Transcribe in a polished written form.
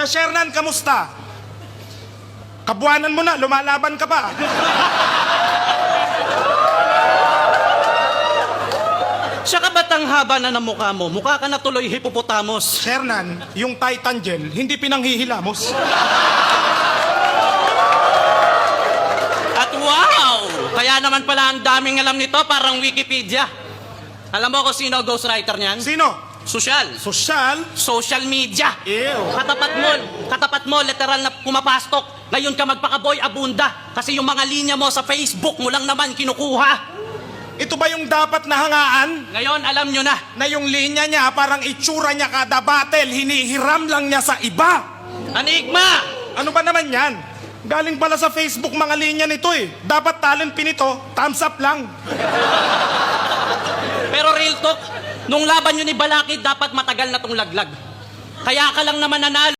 Shernan, kamusta? Kabuanan mo na, lumalaban ka pa. Siya ka ba't ang haba na ng mukha mo? Mukha ka na tuloy hippopotamus. Shernan, yung Titan Gel, hindi pinanghihilamos. At wow! Kaya naman pala ang daming alam nito, parang Wikipedia. Alam mo kung sino ang ghostwriter niyan? Sino? Sosyal. Sosyal? Social media. Ew. Katapat mo, literal na pumapastok. Ngayon ka magpaka-boy abunda. Kasi yung mga linya mo sa Facebook mo lang naman kinukuha. Ito ba yung dapat na hangaan? Ngayon, alam nyo na. Na yung linya niya, parang itsura niya kada battle, hinihiram lang niya sa iba. Anigma! Ano ba naman yan? Galing pala sa Facebook mga linya nito eh. Dapat talent pin ito, thumbs up lang. Pero real talk, nung laban nyo ni Balakid, dapat matagal na tong laglag. Kaya ka lang naman nanalo.